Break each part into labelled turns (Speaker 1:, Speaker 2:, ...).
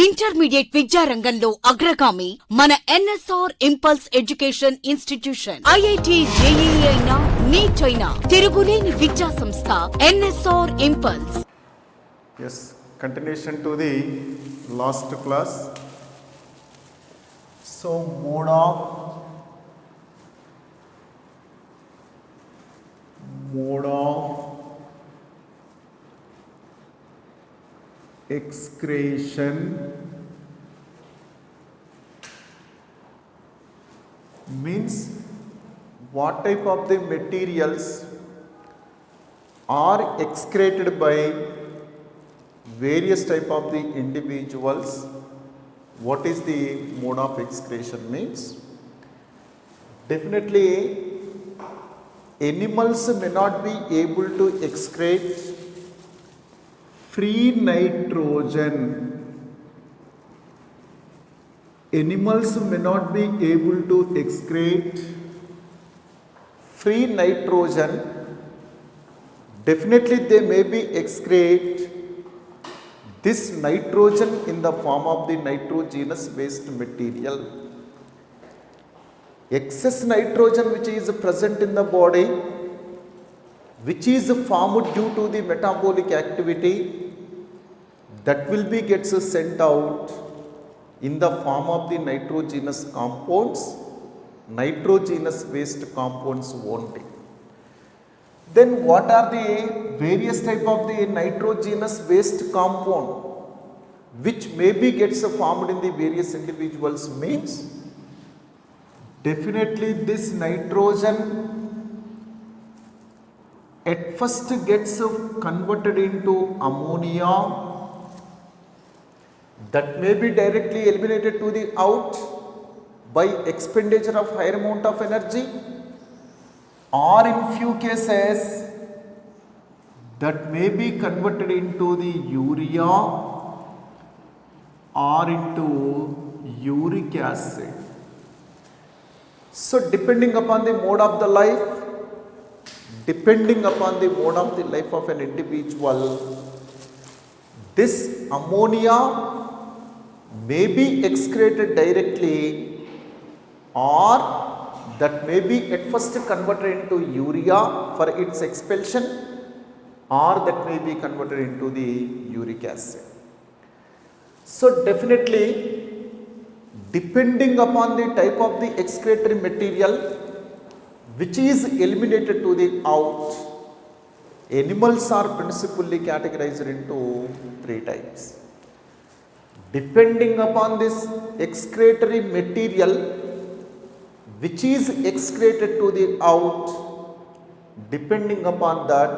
Speaker 1: Intermediate విద్యారంగంలో అగ్రగామి మన NSR impulse education institution. IIT, JEE అయినా, నీట్ అయినా తిరుగులేని విద్యా సంస్థ NSR impulse.
Speaker 2: Yes, continuation to the last class. So, mode of excretion means what type of the materials are excreted by various type of the individuals. What is the mode of excretion means? Definitely animals may not be able to excrete free nitrogen. Animals may not be able to excrete free nitrogen. Definitely they may be excrete this nitrogen in the form of the nitrogenous waste material. Excess nitrogen which is present in the body, which is formed due to the metabolic activity, that will be gets sent out in the form of the nitrogenous compounds, nitrogenous waste compounds only. Then what are the various type of the nitrogenous waste compound which maybe gets formed in the various individuals means? Definitely this nitrogen at first gets converted into ammonia, that may be directly eliminated to the out by expenditure of higher amount of energy, or in few cases that may be converted into the urea or into uric acid. So depending upon the mode of the life, depending upon the mode of the life of an individual, this ammonia may be excreted directly, or that may be at first converted into urea for its expulsion, or that may be converted into the uric acid. So definitely depending upon the type of the excretory material which is eliminated to the out, animals are principally categorized into three types. Depending upon this excretory material which is excreted to the out, depending upon that,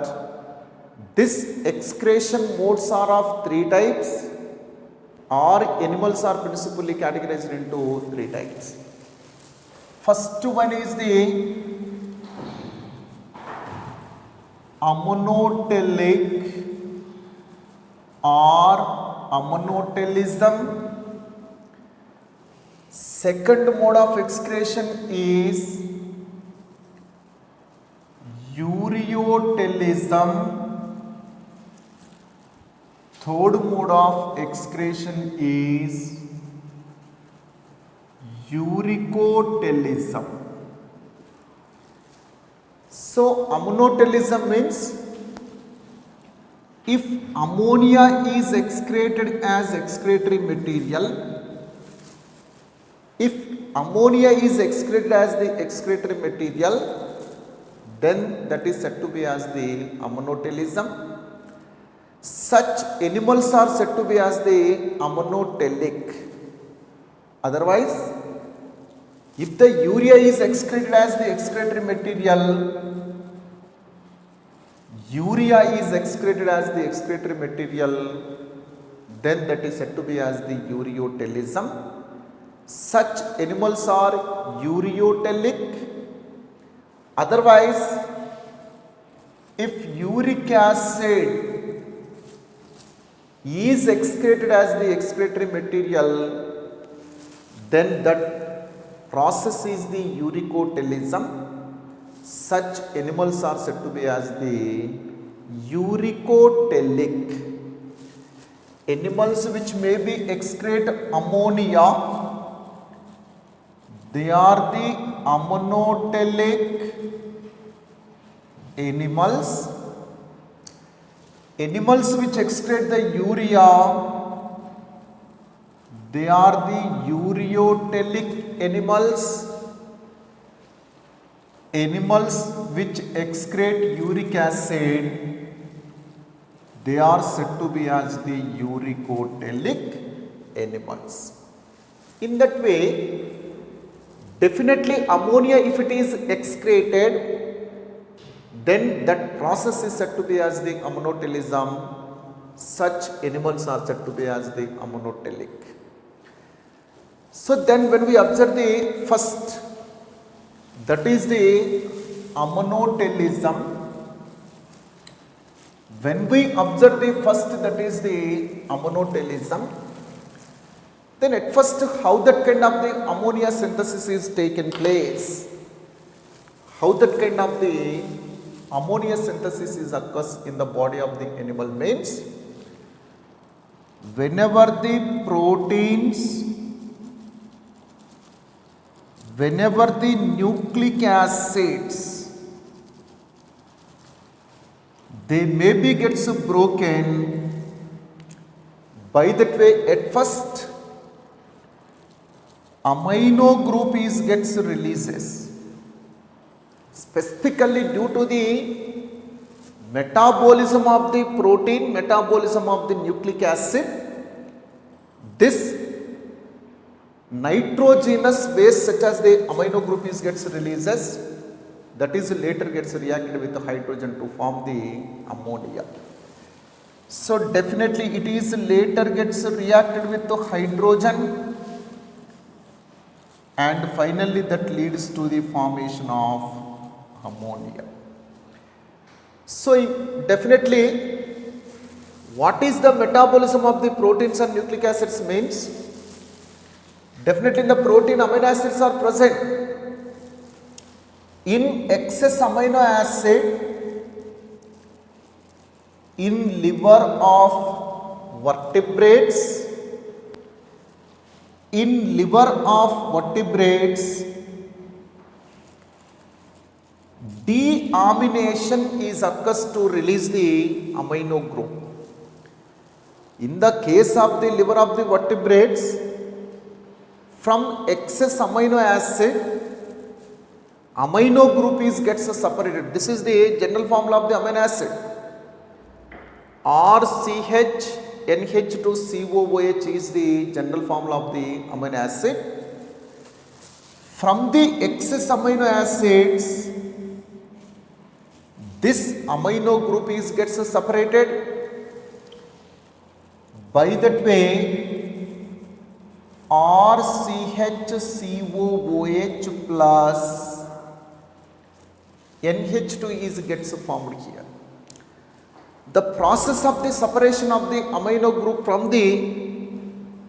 Speaker 2: this excretion modes are of three types, or animals are principally categorized into three types. First one is the ammonotelic or ammonotelism. Second mode of excretion is ureotelism. Third mode of excretion is uricotelism. So ammonotelism means if ammonia is excreted as excretory material, if ammonia is excreted as the excretory material, then that is said to be as the ammonotelism. Such animals are said to be as the ammonotelic. Otherwise, if the urea is excreted as the excretory material, urea is excreted as the excretory material, then that is said to be as the ureotelism. Such animals are ureotelic. Otherwise, if uric acid is excreted as the excretory material, then that process is the uricotelism. Such animals are said to be as the uricotelic. animals which may be excrete ammonia, they are the ammonotelic animals. Animals which excrete the urea, they are the ureotelic animals. Animals which excrete uric acid, they are said to be as the uricotelic animals. In that way, definitely ammonia, if it is excreted, then that process is said to be as the ammonotelism. Such animals are said to be as the ammonotelic. So then when we observe the first, that is the ammonotelism. When we observe the first, that is the ammonotelism, then at first how that kind of the ammonia synthesis is taken place, how that kind of the ammonia synthesis is occurs in the body of the animal means, whenever the proteins, whenever the nucleic acids, they maybe gets broken, by that way at first amino group is gets releases, specifically due to the metabolism of the protein, metabolism of the nucleic acid. This nitrogenous base such as the amino group is gets releases, that is later gets reacted with the hydrogen to form the ammonia. So definitely it is later gets reacted with the hydrogen, and finally that leads to the formation of ammonia. So definitely what is the metabolism of the proteins and nucleic acids means, definitely in the protein amino acids are present. In excess amino acid in liver of vertebrates, in liver of vertebrates, deamination is occurs to release the amino group. In the case of the liver of the vertebrates, from excess amino acid, amino group is gets separated. This is the general formula of the amino acid. RCH NH2COOH is the general formula of the amino acid. From the excess amino acids, this amino group is gets separated. By that way, RCHCOOH plus NH2 is gets formed here. The process of the separation of the amino group from the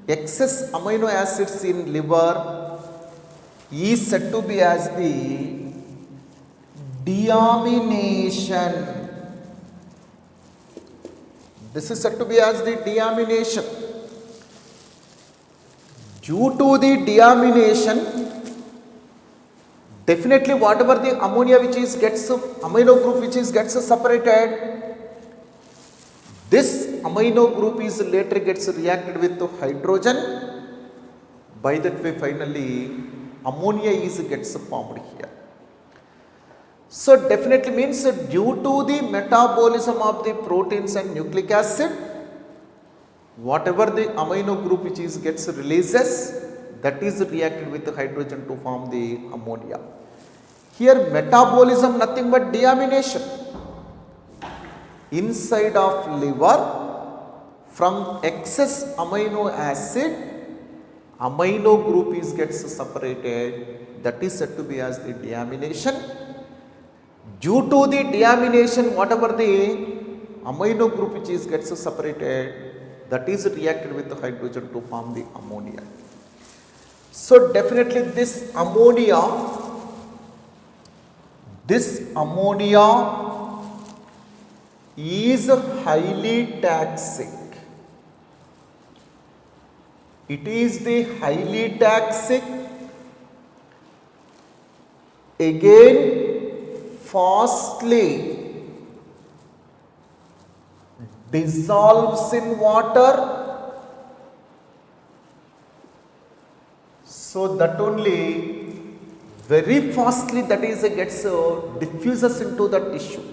Speaker 2: excess amino acids in liver is said to be as the deamination. This is said to be as the deamination. Due to the deamination, definitely whatever the ammonia which is gets amino group which is gets separated, this amino group is later gets reacted with hydrogen. By that way finally ammonia is gets formed here. So definitely means due to the metabolism of the proteins and nucleic acid, whatever the amino group which is gets releases, that is reacted with hydrogen to form the ammonia. Here metabolism nothing but deamination. Inside of liver, from excess amino acid, amino group is gets separated, that is said to be as the deamination. Due to the deamination, whatever the amino group which is gets separated, that is reacted with the hydrogen to form the ammonia. So definitely this ammonia is highly toxic. It is the highly toxic, again fastly dissolves in water, so that only very fastly that is gets diffuses into the tissue.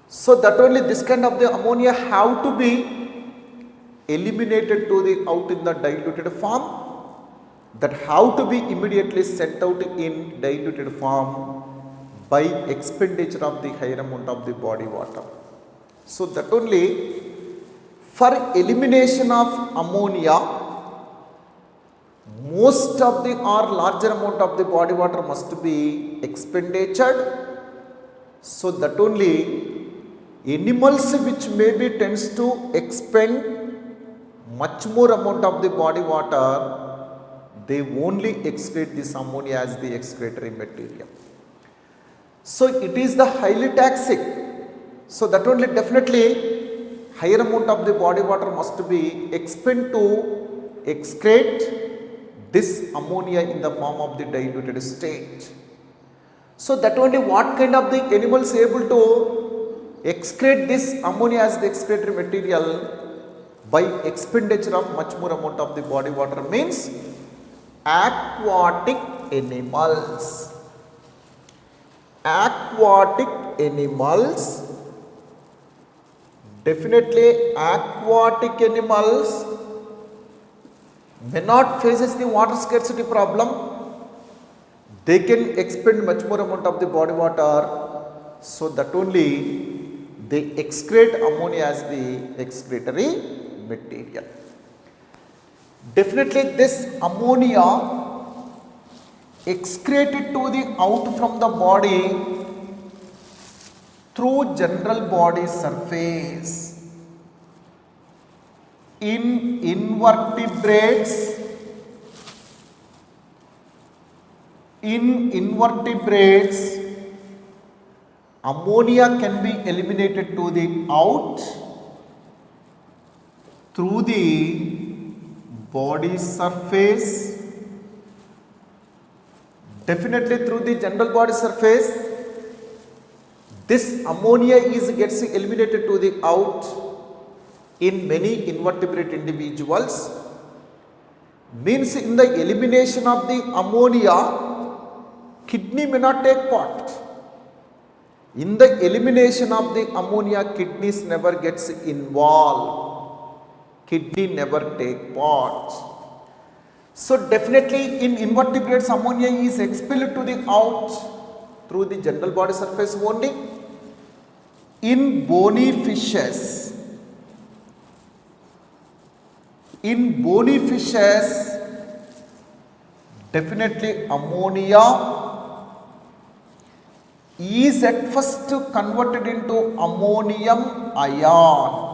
Speaker 2: So that only this kind of the ammonia have to be eliminated to the out in the diluted form, that have to be immediately sent out in diluted form by expenditure of the higher amount of the body water. So that only for elimination of ammonia, most of the or larger amount of the body water must be expended. So that only animals which maybe tends to expend much more amount of the body water, they only excrete this ammonia as the excretory material. So it is the highly toxic. So that only definitely higher amount of the body water must be expend to excrete this ammonia in the form of the diluted state. So that only what kind of the animals able to excrete this ammonia as the excretory material by expenditure of much more amount of the body water means aquatic animals. Aquatic animals, definitely aquatic animals may not faces the water scarcity problem. They can expend much more amount of the body water, so that only they excrete ammonia as the excretory material. Definitely this ammonia excreted to the out from the body through general body surface. In invertebrates, ammonia can be eliminated to the out through the body surface. Definitely through the general body surface, this ammonia gets eliminated to the out in many invertebrate individuals. Means in the elimination of the ammonia, kidney may not take part. In the elimination of the ammonia, kidneys never gets involved. Kidney never take part. So definitely in invertebrates, ammonia is expelled to the out through the general body surface only. In bony fishes, definitely ammonia is at first converted into ammonium ion.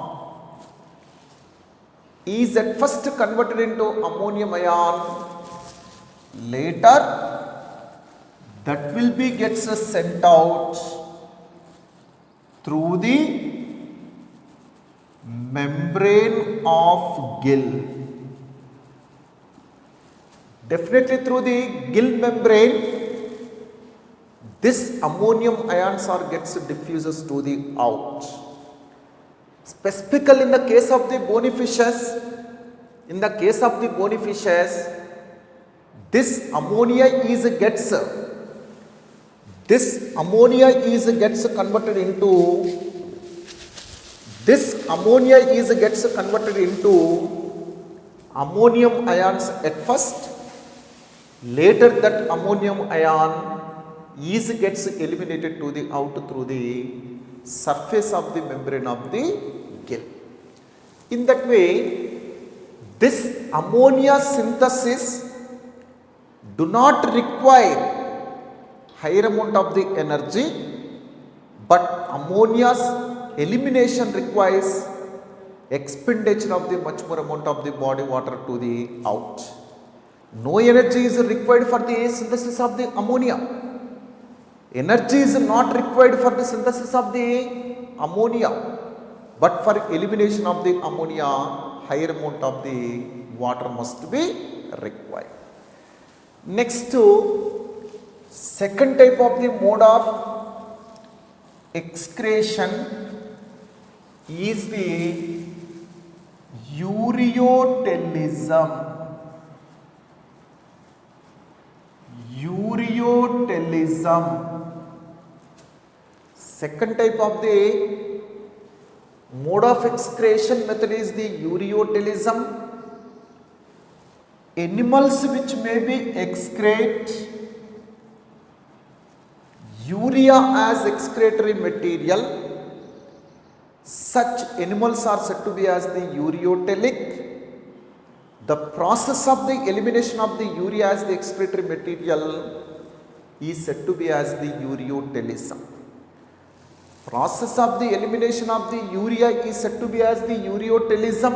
Speaker 2: Later that will be gets sent out through the membrane of gill. Definitely through the gill membrane, this ammonium ions are gets diffuses to the out. Specifically in the case of the bony fishes, this ammonia is gets converted into ammonium ions at first. Later that ammonium ion gets eliminated to the out through the surface of the membrane of the gill. In that way, this ammonia synthesis do not require higher amount of the energy, but ammonia's elimination requires expenditure of the much more amount of the body water to the out. No energy is required for the synthesis of the ammonia. Energy is not required for the synthesis of the ammonia, but for elimination of the ammonia, higher amount of the water must be required. Next, second type of the mode of excretion is the ureotelism. Ureotelism. Second type of the mode of excretion method is the ureotelism. Animals which may be excrete urea as excretory material, such animals are said to be as the ureotelic. The process of the elimination of the urea as the excretory material is said to be as the ureotelism. Process of the elimination of the urea is said to be as the ureotelism.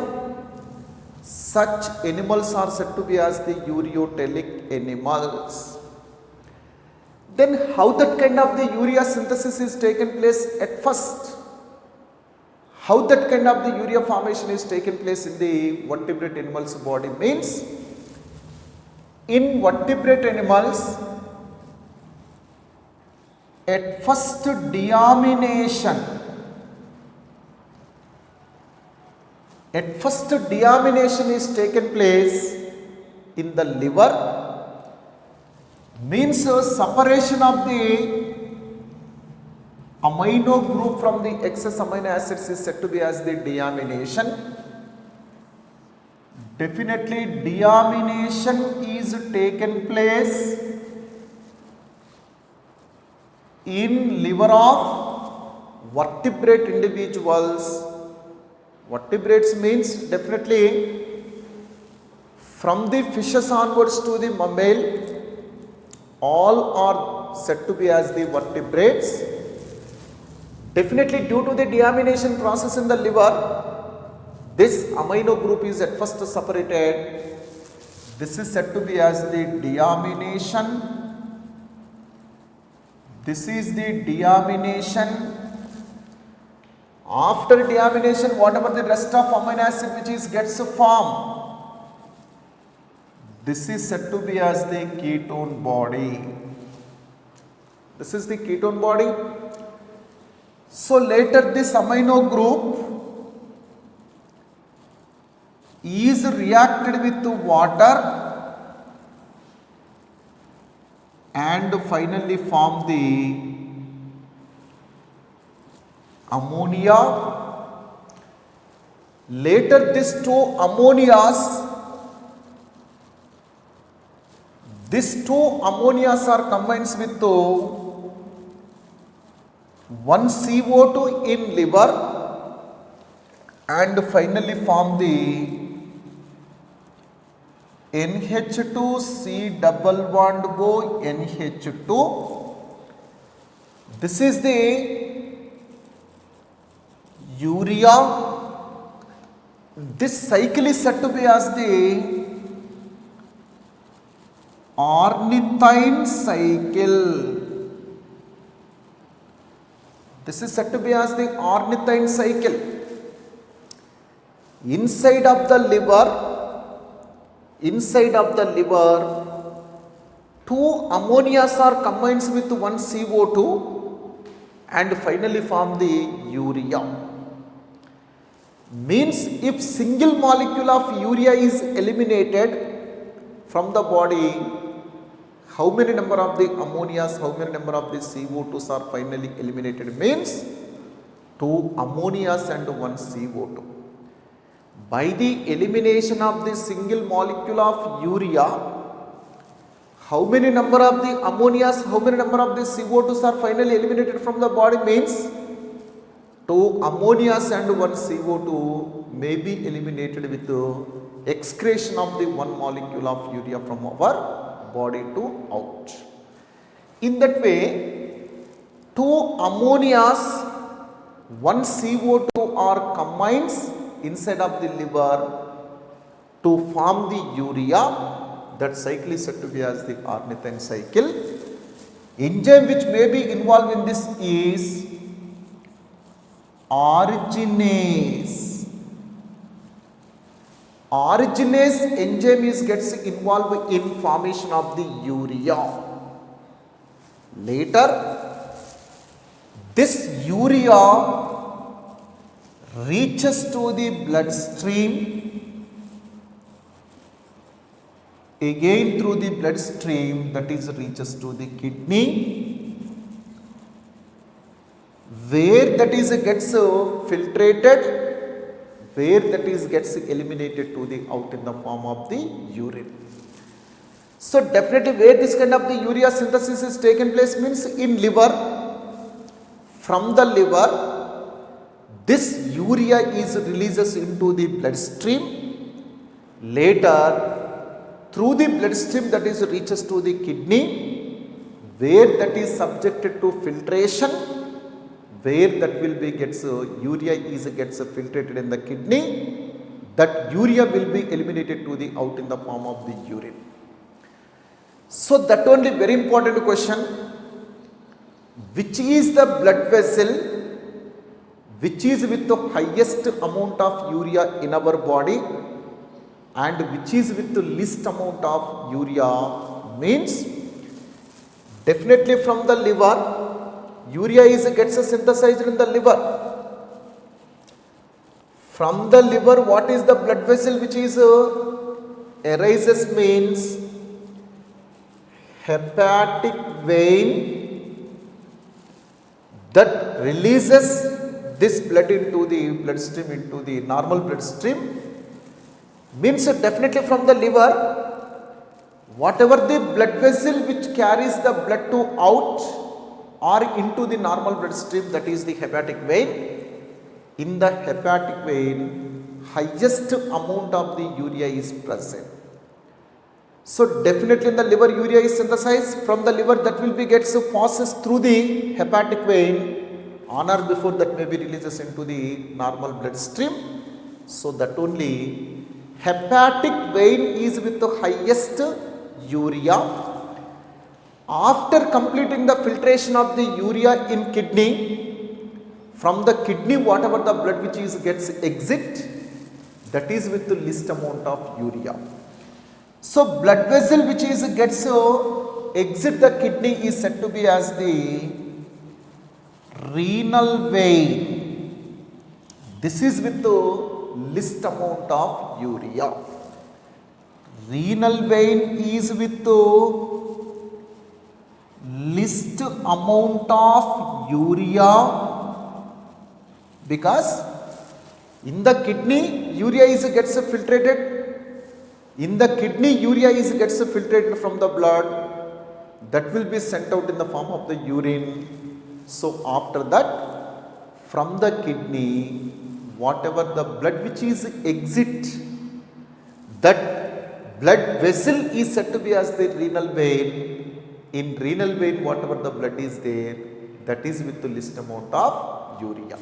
Speaker 2: Such animals are said to be as the ureotelic animals. Then how that kind of the urea synthesis is taken place at first? How that kind of the urea formation is taken place in the vertebrate animal's body means, in vertebrate animals, at first deamination is taken place in the liver, means separation of the amino group from the excess amino acids is said to be as the deamination. Definitely deamination is taken place in liver of vertebrate individuals. Vertebrates means definitely from the fishes onwards to the mammal, all are said to be as the vertebrates. Definitely due to the deamination process in the liver, this amino group is at first separated. This is said to be as the deamination. This is the deamination. After deamination, whatever the rest of amino acid which gets formed, this is said to be as the ketone body. This is the ketone body. So later this amino group is reacted with water and finally form the ammonia. Later these two ammonias are combined with one CO2 in liver and finally form the NH2C double bond O NH2. This is the urea. This cycle is said to be as the ornithine cycle. This is said to be as the ornithine cycle. Inside of the liver, two ammonias are combined with one CO2 and finally form the urea. Means if single molecule of urea is eliminated from the body, how many number of the ammonias, how many number of the CO2s are finally eliminated means 2 ammonias and 1 CO2. By the elimination of the single molecule of urea, how many number of the ammonias, how many number of the CO2s are finally eliminated from the body means 2 ammonias and 1 CO2 may be eliminated with the excretion of the 1 molecule of urea from our body to out. In that way, 2 ammonias, 1 CO2 are combined inside of the liver to form the urea. That cycle is said to be as the ornithine cycle. Enzyme which may be involved in this is originase. Originase enzyme is gets involved in formation of the urea. Later, this urea reaches to the bloodstream, again through the bloodstream, that is reaches to the kidney, where that is gets filtrated, where that is gets eliminated to the out in the form of the urine. So definitely where this kind of the urea synthesis is taken place means in liver. From the liver, this urea is releases into the bloodstream. Later, through the bloodstream that is reaches to the kidney, where that is subjected to filtration, where that will be gets urea is gets filtrated in the kidney. That urea will be eliminated to the out in the form of the urine. So that only very important question. Which is the blood vessel which is with the highest amount of urea in our body, and which is with the least amount of urea? Means definitely from the liver, urea is gets synthesized in the liver. From the liver, what is the blood vessel which is arises means hepatic vein that releases this blood into the bloodstream, into the normal bloodstream. Means definitely from the liver, whatever the blood vessel which carries the blood to out or into the normal bloodstream, that is the hepatic vein. In the hepatic vein, highest amount of the urea is present. So definitely in the liver, urea is synthesized. From the liver, that will be gets passes through the hepatic vein, on or before that may be releases into the normal bloodstream. So that only hepatic vein is with the highest urea. After completing the filtration of the urea in kidney, from the kidney whatever the blood which is gets exit, that is with the least amount of urea. So blood vessel which is gets exit the kidney is said to be as the renal vein. This is with the least amount of urea. Renal vein is with the least amount of urea, because in the kidney urea is gets filtrated. In the kidney, urea is gets filtrated from the blood, that will be sent out in the form of the urine. So after that, from the kidney, whatever the blood which is exit, that blood vessel is said to be as the renal vein. In renal vein, whatever the blood is there, that is with the least amount of urea.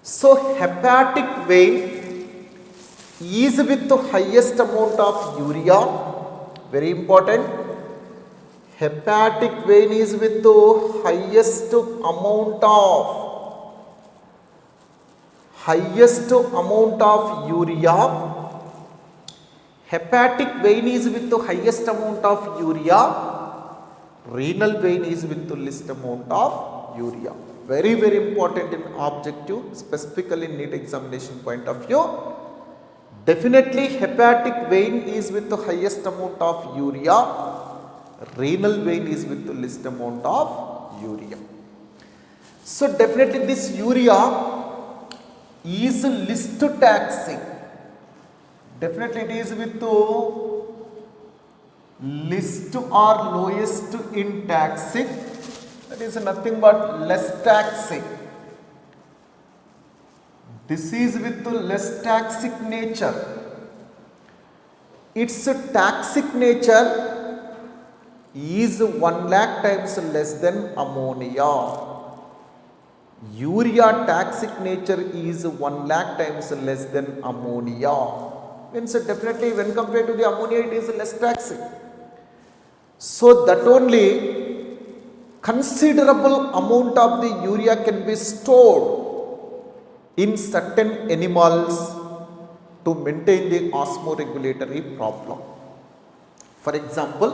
Speaker 2: So hepatic vein is with the highest amount of urea. Very important. Hepatic vein is with the highest amount of urea. Hepatic vein is with the highest amount of urea. Renal vein is with the least amount of urea. Very, very important in objective, specifically in NEET examination point of view. Definitely hepatic vein is with the highest amount of urea. Renal vein is with the least amount of urea. So definitely this urea is least taxing. Definitely it is with the least or lowest in taxing. That is nothing but less taxing. This is with the less toxic nature. Its toxic nature is 1 lakh times less than ammonia. Urea toxic nature is 1 lakh times less than ammonia. Means definitely when compared to the ammonia, it is less toxic. So that only considerable amount of the urea can be stored in certain animals, to maintain the osmoregulatory problem. For example,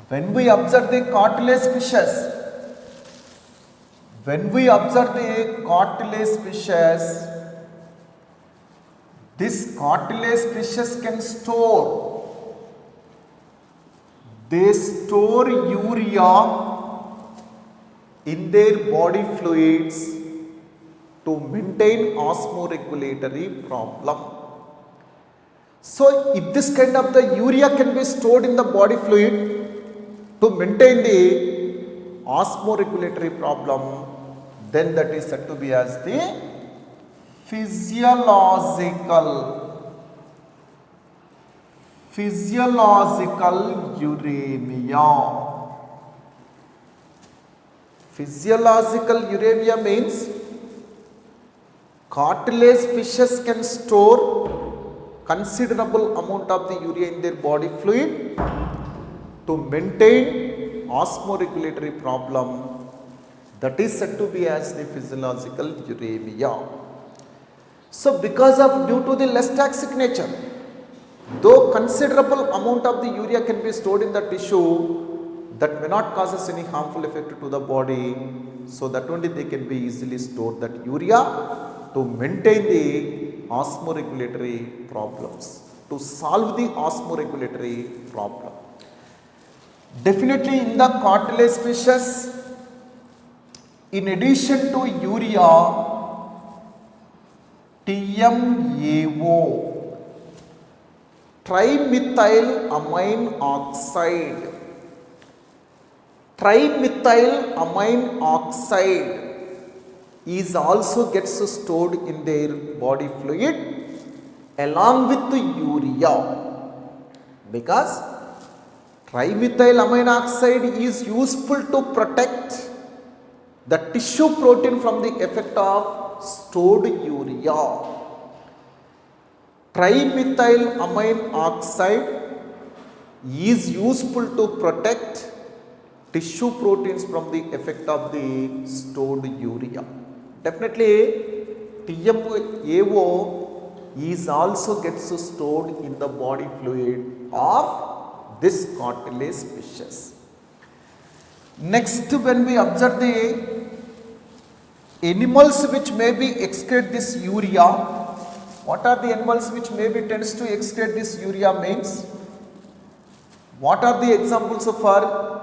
Speaker 2: when we observe the cartilage fishes, this cartilage fishes can store urea in their body fluids to maintain osmoregulatory problem. So if this kind of the urea can be stored in the body fluid to maintain the osmoregulatory problem, then that is said to be as the physiological uremia. Physiological uremia means cartilage fishes can store considerable amount of the urea in their body fluid to maintain osmoregulatory problem. That is said to be as the physiological uremia. So because of due to the less toxic nature, though considerable amount of the urea can be stored in the tissue, that may not cause us any harmful effect to the body, so that only they can be easily stored that urea to maintain the osmoregulatory problems, to solve the osmoregulatory problem. Definitely in the cartilage fishes, in addition to urea, TMAO, trimethylamine oxide is also gets stored in their body fluid along with the urea, because trimethylamine oxide is useful to protect the tissue protein from the effect of stored urea. Trimethylamine oxide is useful to protect tissue proteins from the effect of the stored urea. Definitely TMAO is also gets stored in the body fluid of this cartilage fishes. Next, when we observe the animals which may be excrete this urea, what are the animals which may be tends to excrete this urea means? What are the examples of our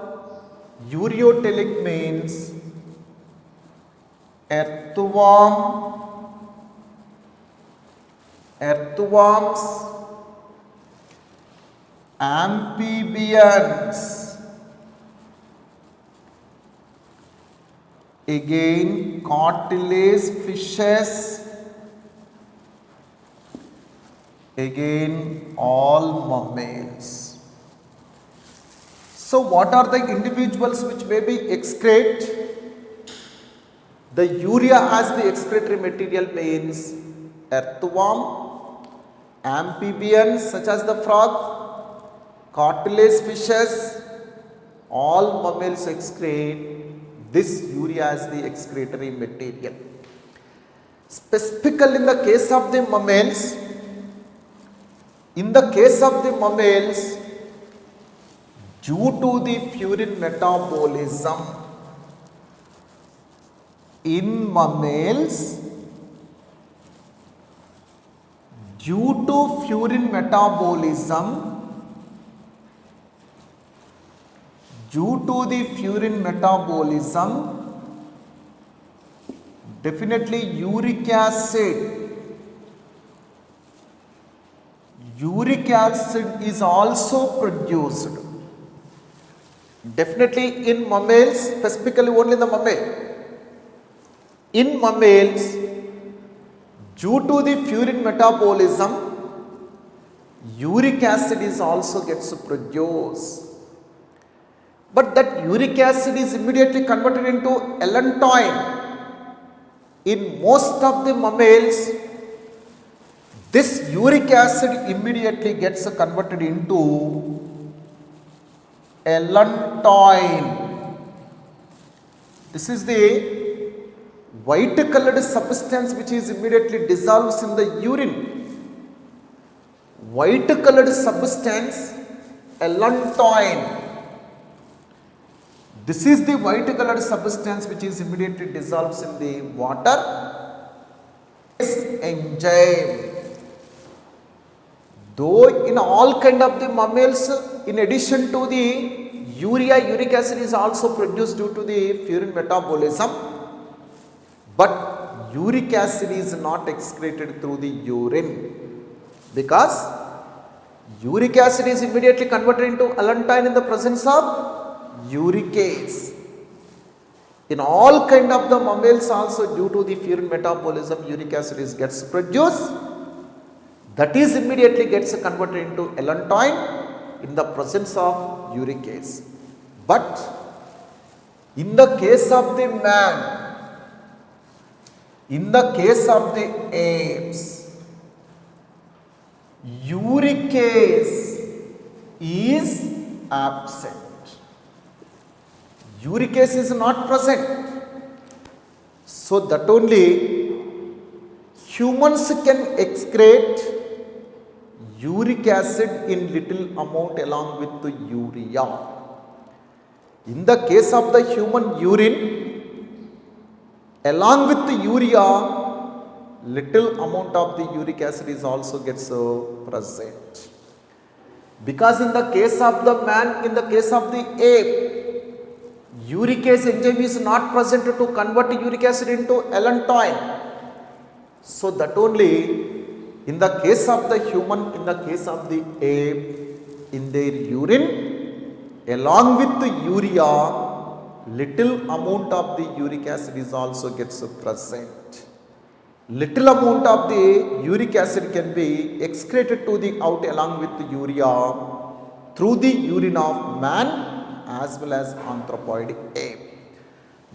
Speaker 2: ureotelic means? Earthworms, amphibians, again cartilage fishes, again all mammals. So what are the individuals which may be excrete the urea as the excretory material means? Earthworm, amphibians such as the frog, cartilage fishes, all mammals excrete this urea as the excretory material. Specifically in the case of the mammals, due to the furin metabolism, in mammals, due to furin metabolism, definitely uric acid is also produced. Definitely in mammals, specifically only the mammal. In mammals, due to the furin metabolism, uric acid is also gets produced. But that uric acid is immediately converted into allantoin. In most of the mammals, this uric acid immediately gets converted into allantoin. This is the white colored substance which is immediately dissolves in the urine white colored substance allantoin. This is the white colored substance which is immediately dissolves in the water. This enzyme, though in all kind of the mammals, in addition to the urea, uric acid is also produced due to the purine metabolism, but uric acid is not excreted through the urine, because uric acid is immediately converted into allantoin in the presence of uricase. In all kind of the mammals also, due to the purine metabolism, uric acid gets produced, that is immediately gets converted into allantoin in the presence of uricase. But in the case of the man, in the case of the apes, uricase is absent. Uricase is not present. So that only humans can excrete uric acid in little amount along with the urea. In the case of the human urine, along with the urea, little amount of the uric acid is also gets present. Because in the case of the man, in the case of the ape, uricase enzyme is not present to convert uric acid into allantoin. So that only in the case of the human, in the case of the ape, in their urine, along with the urea, little amount of the uric acid is also gets present. Little amount of the uric acid can be excreted to the out along with the urea through the urine of man as well as anthropoid ape.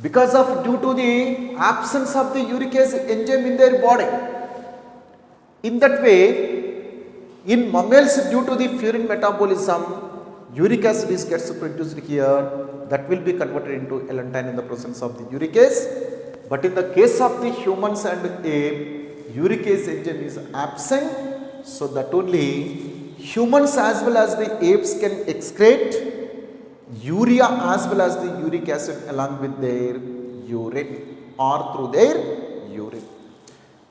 Speaker 2: Because of due to the absence of the uricase enzyme in their body. In that way, in mammals, due to the purine metabolism, uric acid gets produced here, that will be converted into allantoin in the presence of the uricase. But in the case of the humans and ape, uricase enzyme is absent, so that only humans as well as the apes can excrete urea as well as the uric acid along with their urine or through their urine.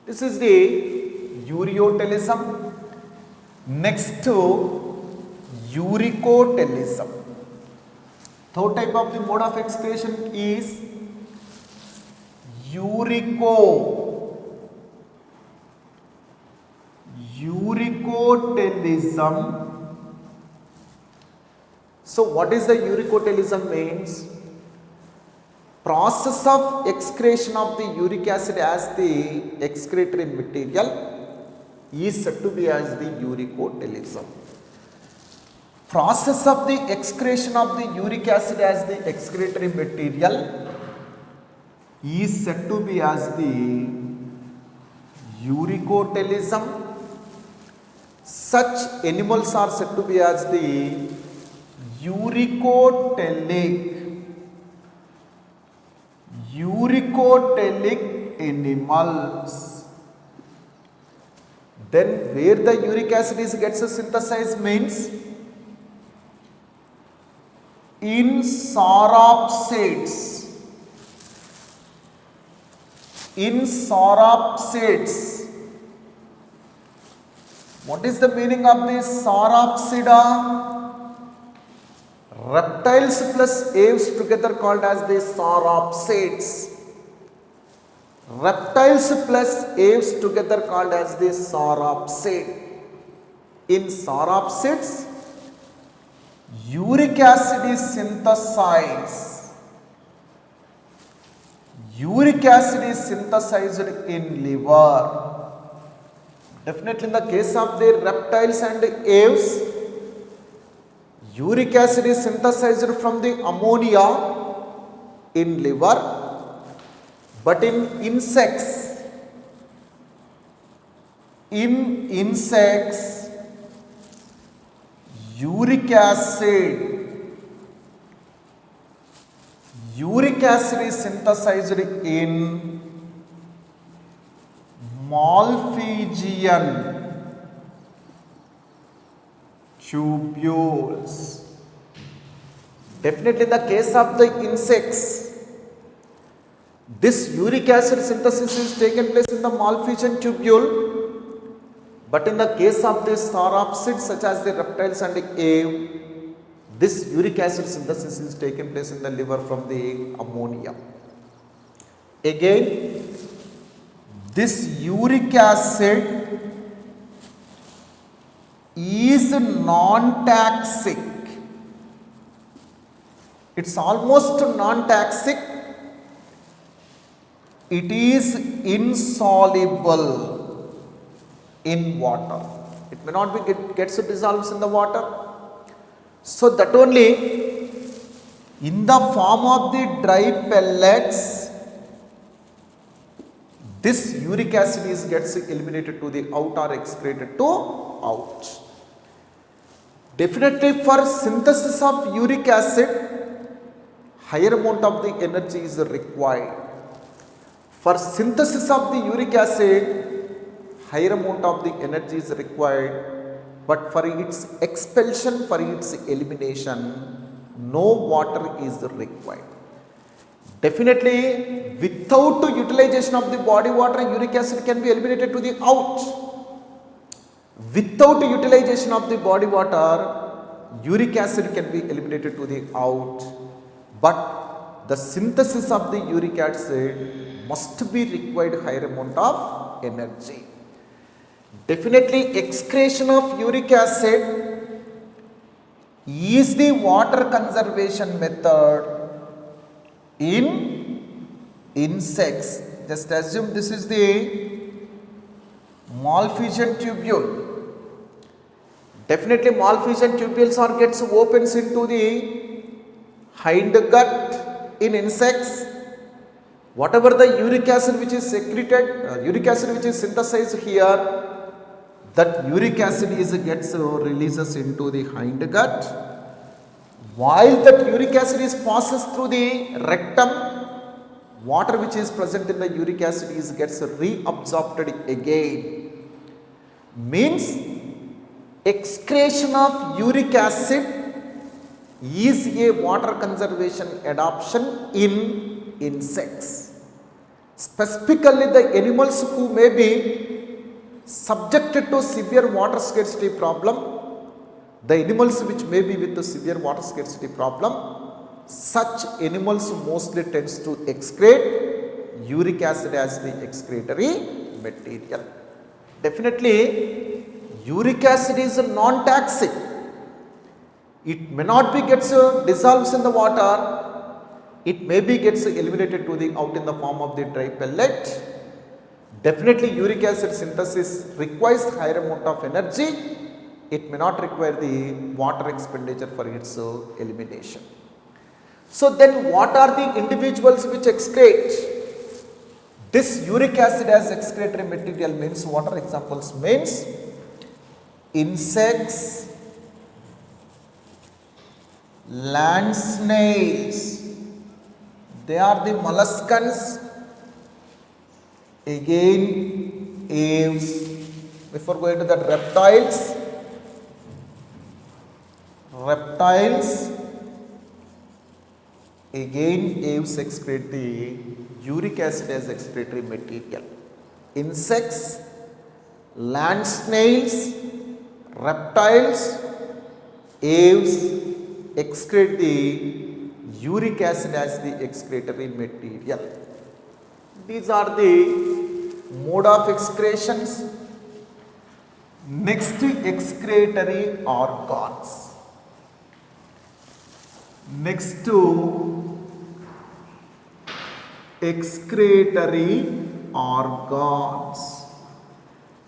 Speaker 2: This is the ureotelism. Next to uricotelism. Third type of the mode of excretion is uricotelism. So what is the uricotelism means? Process of excretion of the uric acid as the excretory material is said to be as the uricotelism. Process of the excretion of the uric acid as the excretory material is said to be as the uricotelism. Such animals are said to be as the uricotelic animals. Then where the uric acid gets synthesized means in sauropsids. In sauropsids. What is the meaning of this sauropsida? Reptiles plus aves together called as the sauropsids. Reptiles plus aves together called as the sauropsid. In sauropsids, uric acid is synthesized. Uric acid is synthesized in liver. Definitely in the case of the reptiles and aves, uric acid is synthesized from the ammonia in liver, but in insects, uric acid is synthesized in Malpighian tubules. Definitely in the case of the insects, this uric acid synthesis is taken place in the Malpighian tubule, but in the case of the sauropsids such as the reptiles and the ave, this uric acid synthesis is taken place in the liver from the ammonia. Again, this uric acid is non-toxic. It's almost non-toxic. It is insoluble in water. It may not be gets dissolved in the water. So that only in the form of the dry pellets, this uric acid gets eliminated to the out or excreted to out. Definitely for synthesis of uric acid, higher amount of the energy is required. For synthesis of the uric acid, higher amount of the energy is required, but for its expulsion, for its elimination, no water is required. Definitely, without utilization of the body water, uric acid can be eliminated to the out. Without utilization of the body water, uric acid can be eliminated to the out. But the synthesis of the uric acid must be required higher amount of energy. Definitely, excretion of uric acid is the water conservation method in insects. Just assume this is the Malpighian tubule. Definitely Malpighian tubules are gets opens into the hind gut in insects. Whatever the uric acid which is secreted, uric acid which is synthesized here, that uric acid gets releases into the hind gut. While that uric acid is passes through the rectum, water which is present in the uric acid gets reabsorbed again. Means excretion of uric acid is a water conservation adoption in insects. Specifically the animals who may be subjected to severe water scarcity problem, the animals which may be with the severe water scarcity problem, such animals mostly tends to excrete uric acid as the excretory material. Definitely, uric acid is non-toxic. It may not be gets dissolves in the water. It may be gets eliminated to the out in the form of the dry pellet. Definitely, uric acid synthesis requires higher amount of energy. It may not require the water expenditure for its elimination. So then what are the individuals which excrete this uric acid as excretory material? Means what are examples? Means insects, land snails, they are the molluscans, again aves. Before going to the reptiles, again aves excrete the uric acid as excretory material. Insects, land snails, reptiles, aves excrete the uric acid as the excretory material. These are the mode of excretions. Next, excretory organs. Next to excretory organs.